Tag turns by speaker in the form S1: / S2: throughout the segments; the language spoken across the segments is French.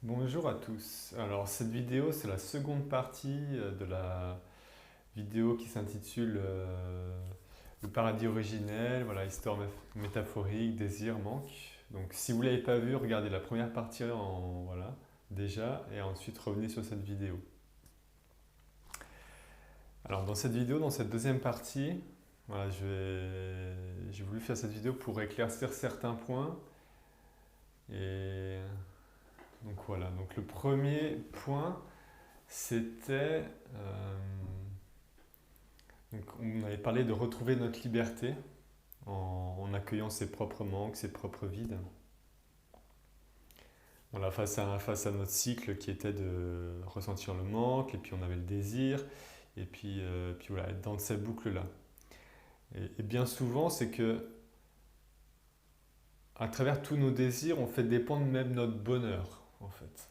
S1: Bonjour à tous. Alors cette vidéo, c'est la seconde partie de la vidéo qui s'intitule Le paradis originel, voilà, histoire métaphorique, désir, manque. Donc si vous ne l'avez pas vu, regardez la première partie voilà, déjà, et ensuite revenez sur cette vidéo. Alors dans cette vidéo, dans cette deuxième partie, voilà, j'ai voulu faire cette vidéo pour éclaircir certains points. Et donc voilà, donc le premier point, c'était donc on avait parlé de retrouver notre liberté en accueillant ses propres manques, ses propres vides. Voilà, face à notre cycle qui était de ressentir le manque, et puis on avait le désir, et puis voilà, être dans cette boucle-là. Et bien souvent, c'est que à travers tous nos désirs, on fait dépendre même notre bonheur, en fait.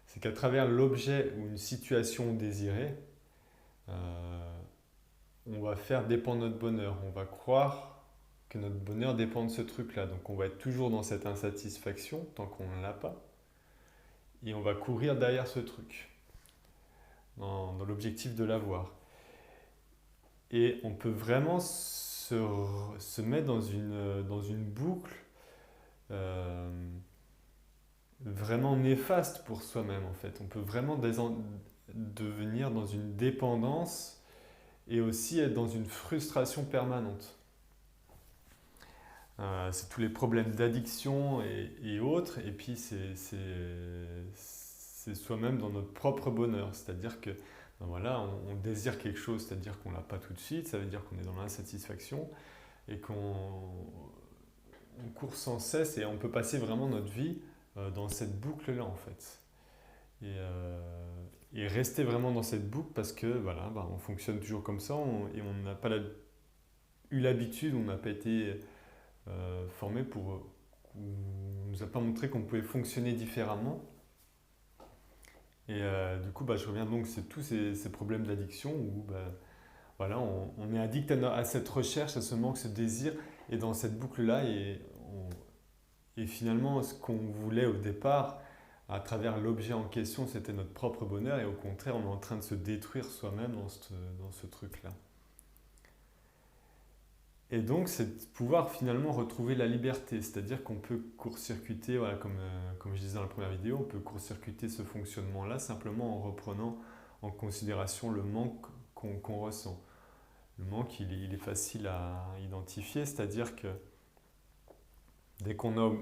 S1: C'est qu'à travers l'objet ou une situation désirée, euh, on va faire dépendre notre bonheur. On va croire que notre bonheur dépend de ce truc-là. Donc on va être toujours dans cette insatisfaction tant qu'on ne l'a pas. Et on va courir derrière ce truc, dans l'objectif de l'avoir. Et on peut vraiment se mettre dans une boucle euh, vraiment néfaste pour soi-même en fait. On peut vraiment devenir dans une dépendance et aussi être dans une frustration permanente. C'est tous les problèmes d'addiction et autres, et puis c'est soi-même dans notre propre bonheur. C'est-à-dire que ben voilà, on désire quelque chose, c'est-à-dire qu'on ne l'a pas tout de suite, ça veut dire qu'on est dans l'insatisfaction et on court sans cesse et on peut passer vraiment notre vie dans cette boucle-là en fait. Et rester vraiment dans cette boucle parce que voilà, ben, on fonctionne toujours comme ça et on n'a pas eu l'habitude, on n'a pas été formé pour. On nous a pas montré qu'on pouvait fonctionner différemment. Et du coup, bah, je reviens donc sur tous ces problèmes d'addiction où bah, voilà, on est addict à cette recherche, à ce manque, ce désir, et dans cette boucle-là, et finalement, ce qu'on voulait au départ, à travers l'objet en question, c'était notre propre bonheur, et au contraire, on est en train de se détruire soi-même dans ce truc-là. Et donc, c'est de pouvoir finalement retrouver la liberté, c'est-à-dire qu'on peut court-circuiter, voilà, comme je disais dans la première vidéo, on peut court-circuiter ce fonctionnement-là simplement en reprenant en considération le manque qu'on ressent. Le manque, il est facile à identifier, c'est-à-dire que dès qu'on a,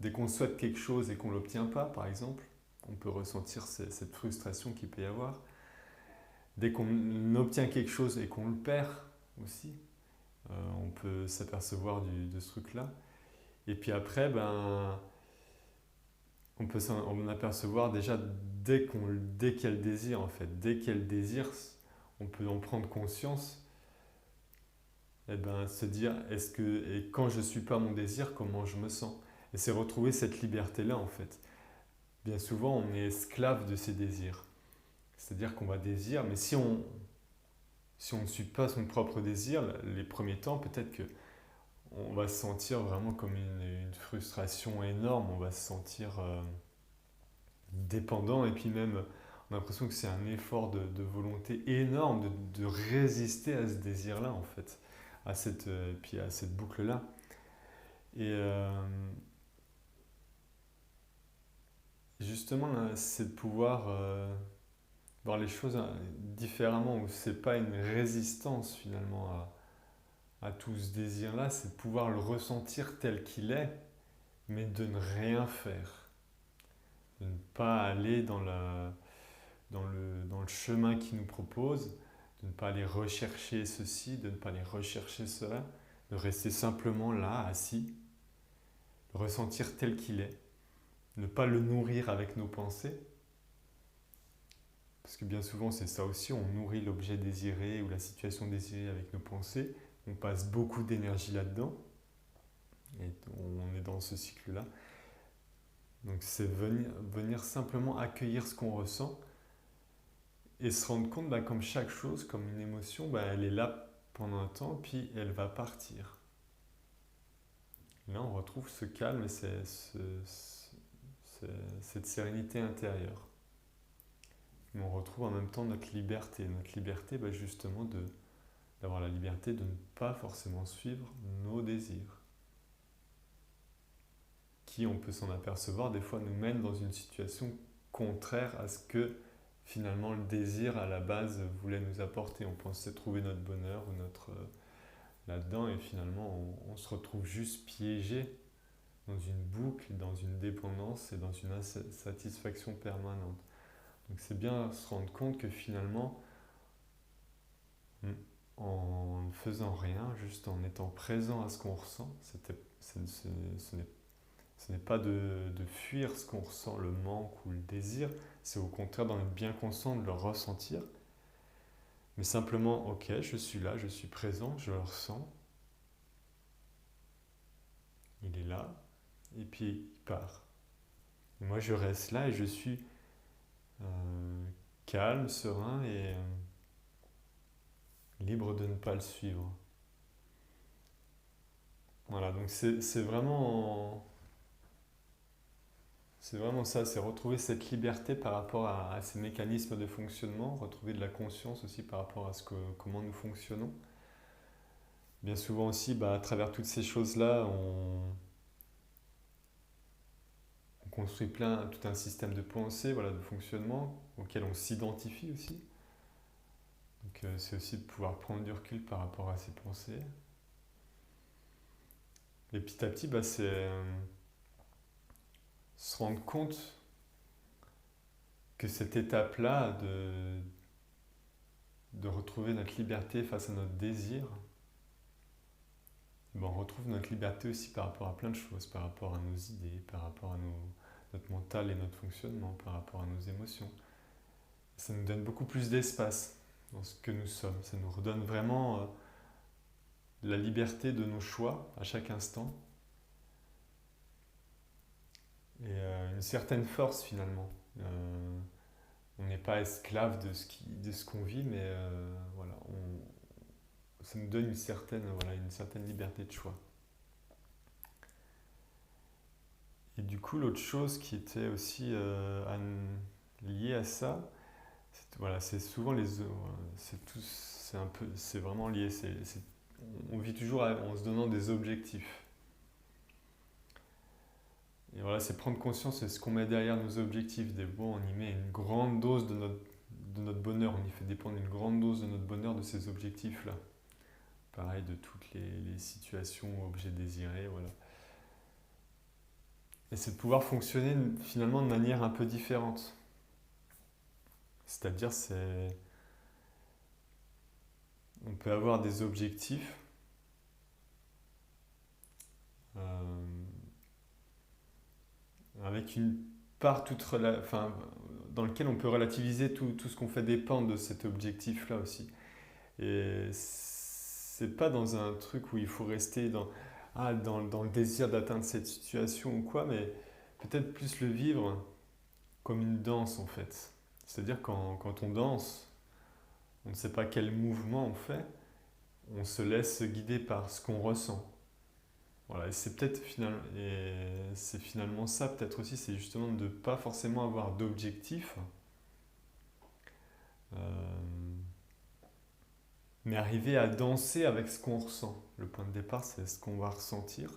S1: dès qu'on souhaite quelque chose et qu'on ne l'obtient pas, par exemple, on peut ressentir cette frustration qu'il peut y avoir. Dès qu'on obtient quelque chose et qu'on le perd aussi, on peut s'apercevoir de ce truc-là. Et puis après, ben, on peut s'en apercevoir déjà dès qu'il y a le désir, en fait. Dès qu'il y a le désir, on peut en prendre conscience et ben, se dire, et quand je ne suis pas mon désir, comment je me sens? Et c'est retrouver cette liberté-là, en fait. Bien souvent, on est esclave de ses désirs. C'est-à-dire qu'on va désirer, mais si on ne suit pas son propre désir, les premiers temps, peut-être que on va se sentir vraiment comme une frustration énorme, on va se sentir dépendant et puis même on a l'impression que c'est un effort de volonté énorme de résister à ce désir-là en fait, puis à cette boucle-là. Et justement, c'est de pouvoir voir les choses différemment, où c'est pas une résistance finalement à tout ce désir-là, c'est de pouvoir le ressentir tel qu'il est, mais de ne rien faire, de ne pas aller dans le chemin qu'il nous propose, de ne pas aller rechercher ceci, de ne pas aller rechercher cela, de rester simplement là, assis, le ressentir tel qu'il est, ne pas le nourrir avec nos pensées, parce que bien souvent c'est ça aussi, on nourrit l'objet désiré ou la situation désirée avec nos pensées, on passe beaucoup d'énergie là-dedans, et on est dans ce cycle-là. Donc c'est venir simplement accueillir ce qu'on ressent et se rendre compte, bah, comme chaque chose, comme une émotion, bah, elle est là pendant un temps, puis elle va partir. Là, on retrouve ce calme et cette sérénité intérieure. Mais on retrouve en même temps notre liberté. Notre liberté, justement, d'avoir la liberté de ne pas forcément suivre nos désirs, qui, on peut s'en apercevoir, des fois nous mènent dans une situation contraire à ce que finalement le désir à la base voulait nous apporter. On pensait trouver notre bonheur ou notre là-dedans et finalement on se retrouve juste piégé dans une boucle, dans une dépendance et dans une insatisfaction permanente. Donc c'est bien se rendre compte que finalement, en ne faisant rien, juste en étant présent à ce qu'on ressent, ce n'est pas de fuir ce qu'on ressent, le manque ou le désir, c'est au contraire d'en être bien conscient, de le ressentir. Mais simplement, ok, je suis là, je suis présent, je le ressens. Il est là, et puis il part. Et moi je reste là et je suis calme, serein et libre de ne pas le suivre. Voilà, donc c'est vraiment ça, c'est retrouver cette liberté par rapport à ces mécanismes de fonctionnement, retrouver de la conscience aussi par rapport à comment nous fonctionnons. Bien souvent aussi, à travers toutes ces choses-là, on construit tout un système de pensée, voilà, de fonctionnement, auquel on s'identifie aussi. Donc c'est aussi de pouvoir prendre du recul par rapport à ces pensées. Et petit à petit, c'est se rendre compte que cette étape-là de retrouver notre liberté face à notre désir, on retrouve notre liberté aussi par rapport à plein de choses, par rapport à nos idées, par rapport à notre mental et notre fonctionnement, par rapport à nos émotions. Ça nous donne beaucoup plus d'espace dans ce que nous sommes. Ça nous redonne vraiment la liberté de nos choix à chaque instant et une certaine force finalement. On n'est pas esclave de ce qu'on vit, mais voilà, ça nous donne une certaine liberté de choix. Et du coup, l'autre chose qui était aussi liée à ça, c'est souvent c'est vraiment lié. On vit toujours en se donnant des objectifs. Et voilà, c'est prendre conscience de ce qu'on met derrière nos objectifs. On y met une grande dose de notre bonheur, on y fait dépendre une grande dose de notre bonheur de ces objectifs-là. Pareil de toutes les situations, objets désirés, voilà. Et c'est de pouvoir fonctionner finalement de manière un peu différente. C'est-à-dire, on peut avoir des objectifs avec une part dans lequel on peut relativiser tout ce qu'on fait dépendre de cet objectif-là aussi. Et c'est pas dans un truc où il faut rester dans le désir d'atteindre cette situation ou quoi, mais peut-être plus le vivre comme une danse en fait. C'est-à-dire quand on danse, on ne sait pas quel mouvement on fait, on se laisse guider par ce qu'on ressent. Voilà, et c'est finalement ça peut-être aussi, c'est justement de ne pas forcément avoir d'objectif, mais arriver à danser avec ce qu'on ressent. Le point de départ, c'est ce qu'on va ressentir,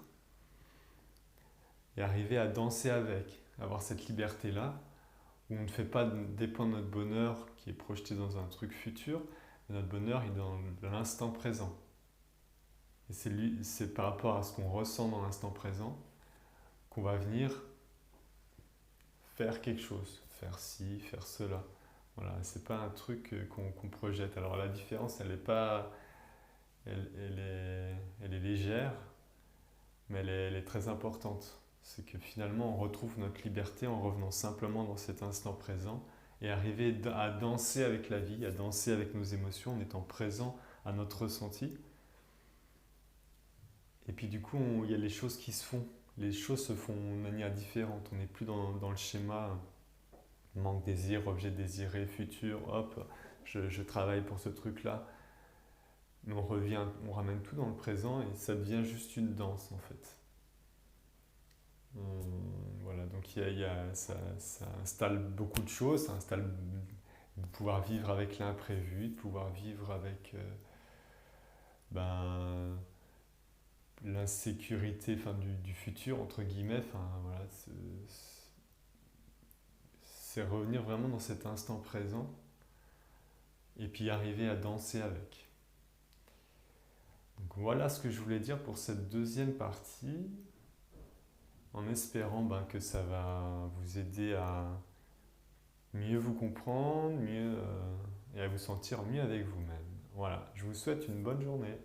S1: et arriver à danser avec, avoir cette liberté-là, où on ne fait pas dépendre notre bonheur qui est projeté dans un truc futur, mais notre bonheur est dans l'instant présent. Et c'est par rapport à ce qu'on ressent dans l'instant présent qu'on va venir faire quelque chose, faire ci, faire cela. Voilà, c'est pas un truc qu'on projette. Alors la différence, elle est légère, mais elle est très importante. C'est que finalement, on retrouve notre liberté en revenant simplement dans cet instant présent et arriver à danser avec la vie, à danser avec nos émotions en étant présent à notre ressenti. Et puis du coup, il y a les choses qui se font. Les choses se font de manière différente. On n'est plus dans le schéma manque, désir, objet désiré, futur, hop, je travaille pour ce truc-là. Mais on ramène tout dans le présent et ça devient juste une danse en fait. Voilà, donc ça installe beaucoup de choses, ça installe de pouvoir vivre avec l'imprévu, de pouvoir vivre avec ben, l'insécurité du futur, entre guillemets. Enfin, voilà, c'est revenir vraiment dans cet instant présent et puis arriver à danser avec. Donc voilà ce que je voulais dire pour cette deuxième partie, en espérant que ça va vous aider à mieux vous comprendre, et à vous sentir mieux avec vous-même. Voilà, je vous souhaite une bonne journée.